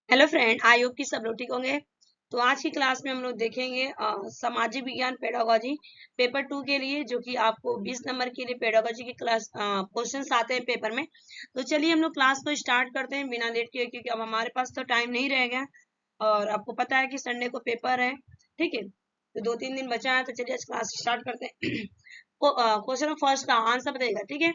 Hello friend, I hope कि सब लोग ठीक होंगे। तो आज की क्लास में हम लोग देखेंगे सामाजिक विज्ञान पेडागोजी पेपर 2 के लिए, जो कि आपको 20 नंबर के लिए पेडागोजी की क्लास क्वेश्चंस आते हैं पेपर में। तो चलिए हम लोग क्लास को स्टार्ट करते हैं बिना लेट किए, क्योंकि अब हमारे पास तो टाइम नहीं रह गया और आपको पता है कि संडे को पेपर है। ठीक है, तो 2-3 दिन बचा है, तो चलिए आज क्लास स्टार्ट करते हैं। क्वेश्चन फर्स्ट का आंसर बताइएगा, ठीक है।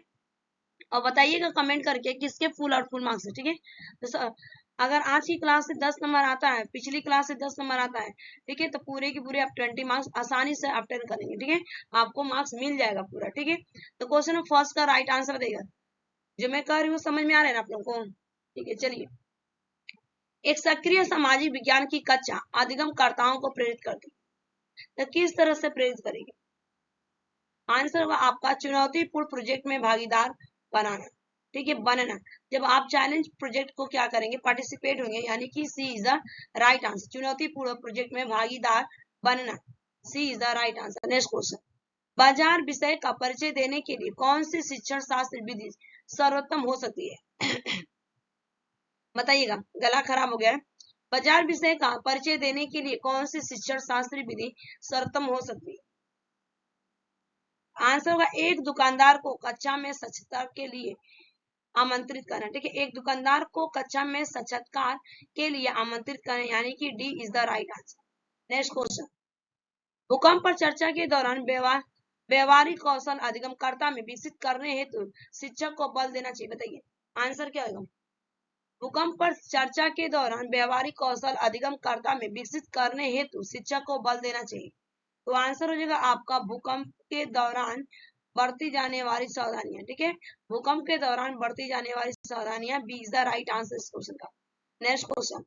और बताइएगा कमेंट करके किसके फुल और फुल मार्क्स है, ठीक है। तो अगर आज की क्लास से 10 नंबर आता है, पिछली क्लास से 10 नंबर आता है, ठीक है, तो पूरे के पूरे आप 20 मार्क्स आसानी से अटेंड करेंगे, ठीक है। आपको मार्क्स मिल जाएगा पूरा, ठीक है। तो क्वेश्चन फर्स्ट का राइट आंसर बताइएगा। जो मैं कह रही हूँ समझ में आ रहा है ना आप लोगों को? ठीक है, चलिए। एक सक्रिय सामाजिक विज्ञान की कक्षा अधिगमकर्ताओं को प्रेरित करती है, तो किस तरह से प्रेरित करेगी? आंसर होगा आपका चुनौतीपूर्ण प्रोजेक्ट में भागीदार बनाना, ठीक है, बनना। जब आप चैलेंज प्रोजेक्ट को क्या करेंगे, पार्टिसिपेट होंगे, यानी कि C is the right answer. चुनौतीपूर्ण प्रोजेक्ट में भागीदार बनना, C is the right answer. Next question, बाजार विषय का परिचय देने के लिए कौन सी शिक्षण शास्त्र विधि सर्वोत्तम हो सकती है? बताइएगा, गला खराब हो गया है। बाजार विषय का परिचय देने के लिए कौन सी शिक्षण शास्त्र विधि सर्वोत्तम हो सकती है? आंसर होगा एक दुकानदार को कक्षा में साक्षात्कार के लिए आमंत्रित करना, ठीक है। एक दुकानदार को कक्षा में साक्षात्कार के लिए आमंत्रित करना, यानी कि D is the right answer. Next question, भूकंप पर चर्चा के दौरान व्यवहारिक कौशल अधिगमकर्ता में विकसित करने हेतु शिक्षक को बल देना चाहिए। बताइए आंसर क्या होगा? भूकंप पर चर्चा के दौरान व्यवहारिक कौशल अधिगमकर्ता में विकसित करने हेतु शिक्षक को बल देना चाहिए। तो आंसर हो जाएगा आपका भूकंप के दौरान बरती जाने वाली सावधानियां, ठीक है। भूकंप के दौरान बरती जाने वाली सावधानियां, B is the right answer इस क्वेश्चन का। नेक्स्ट क्वेश्चन,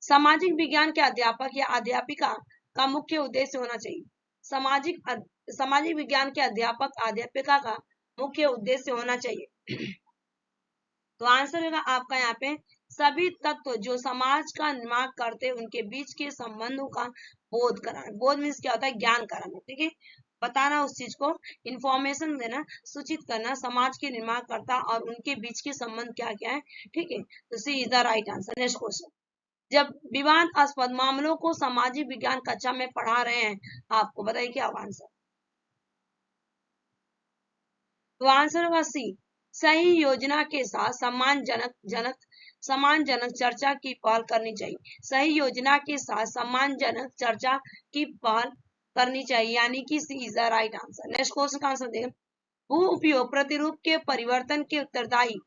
सामाजिक विज्ञान के अध्यापक या अध्यापिका का मुख्य उद्देश्य होना चाहिए। सामाजिक विज्ञान के अध्यापक अध्यापिका का मुख्य उद्देश्य होना चाहिए। तो आंसर होगा आपका यहाँ पे सभी तत्व जो समाज का निर्माण करते उनके बीच के संबंधों का बोध कराना। बोध मीन्स क्या होता है? ज्ञान कराना, ठीक है। बताना, उस चीज को इंफॉर्मेशन देना, सूचित करना, समाज के निर्माण करता और उनके बीच के संबंध क्या क्या है, ठीक है। तो C is the right answer. Next question, जब विवादास्पद मामलों को सामाजिक विज्ञान कक्षा में पढ़ा रहे हैं, आपको बताइए क्या आंसर? तो आंसर होगा सी, सही योजना के साथ सम्मानजनक चर्चा की पहल करनी चाहिए। सही योजना के साथ सम्मानजनक चर्चा की पहल करनी चाहिए, यानी कि C is the right answer. Next question का आंसर देखें, भू उपयोग प्रतिरूप के परिवर्तन के उत्तरदायी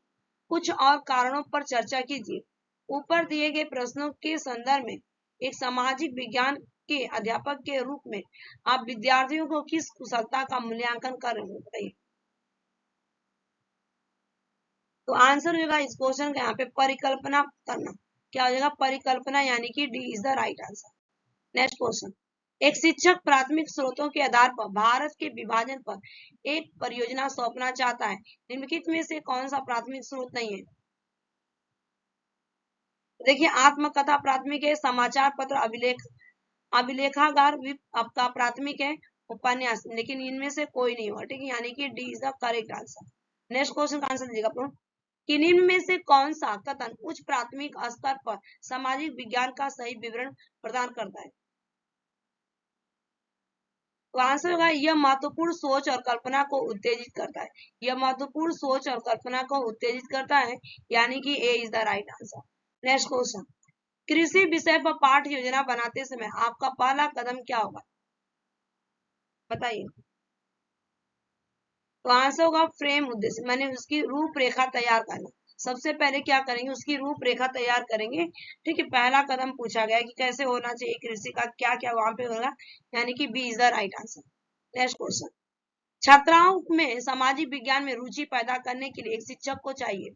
कुछ और कारणों पर चर्चा कीजिए। ऊपर दिए गए प्रश्नों के संदर्भ में एक सामाजिक विज्ञान के अध्यापक के रूप में आप विद्यार्थियों को किस कुशलता का मूल्यांकन कर रहे हैं? बताइए। तो आंसर हो जाएगा इस क्वेश्चन का यहाँ पे परिकल्पना करना। क्या हो जाएगा? परिकल्पना, यानी कि D is the right answer. Next question, एक शिक्षक प्राथमिक स्रोतों के आधार पर भारत के विभाजन पर एक परियोजना सौंपना चाहता है। निम्नलिखित में से कौन सा प्राथमिक स्रोत नहीं है? देखिए, आत्मकथा प्राथमिक है, समाचार पत्र अभिलेखागार आपका प्राथमिक है, उपन्यास, लेकिन इनमें से कोई नहीं हुआ, ठीक है, यानी कि D is the correct answer. Next question का आंसर दीजिएगा। कि निम्न में से कौन सा कथन उच्च प्राथमिक स्तर पर सामाजिक विज्ञान का सही विवरण प्रदान करता है? तो आंसर होगा यह महत्वपूर्ण सोच और कल्पना को उत्तेजित करता है। यह महत्वपूर्ण सोच और कल्पना को उत्तेजित करता है, यानी कि A is the right answer. Next question, कृषि विषय पर पाठ्य योजना बनाते समय आपका पहला कदम क्या होगा? बताइए। तो आंसर होगा फ्रेम उद्देश्य, मैंने उसकी रूपरेखा तैयार करना। सबसे पहले क्या करेंगे? उसकी रूपरेखा तैयार करेंगे, ठीक है। पहला कदम पूछा गया कि कैसे होना चाहिए कृषि का, क्या क्या वहां पे होगा, यानी कि B is the right answer. Next question, छात्राओं में सामाजिक विज्ञान में रुचि पैदा करने के लिए एक शिक्षक को चाहिए।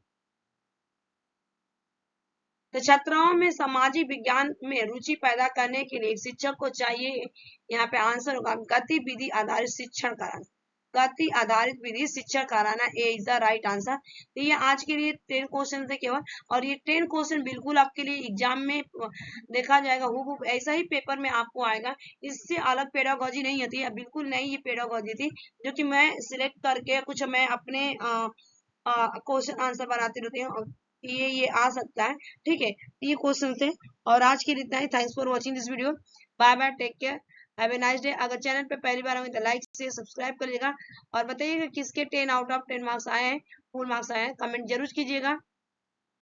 तो छात्राओं में सामाजिक विज्ञान में रुचि पैदा करने के लिए एक शिक्षक को चाहिए। यहाँ पे आंसर होगा गतिविधि आधारित शिक्षण कराना। गति आधारित विधि शिक्षा कराना, ए इज द राइट आंसर। तो ये आज के लिए 10 क्वेश्चन थे केवल, और ये 10 क्वेश्चन बिल्कुल आपके लिए एग्जाम में देखा जाएगा, हूबहू ऐसा ही पेपर में आपको आएगा। इससे अलग पेडागोजी नहीं होती है, बिल्कुल नई ये पेडागोजी थी, जो कि मैं सिलेक्ट करके कुछ मैं अपने क्वेश्चन आंसर बनाती रहती हूँ। ये आ सकता है। ठीक है, ये क्वेश्चन थे और आज के लिए इतना ही। Thanks for watching this video. Bye bye, take care, have a nice day. अगर चैनल पे पहली बार होंगे तो लाइक से सब्सक्राइब करिएगा और बताइएगा किसके 10 आउट ऑफ 10 मार्क्स आए हैं, फुल मार्क्स आए हैं, कमेंट जरूर कीजिएगा।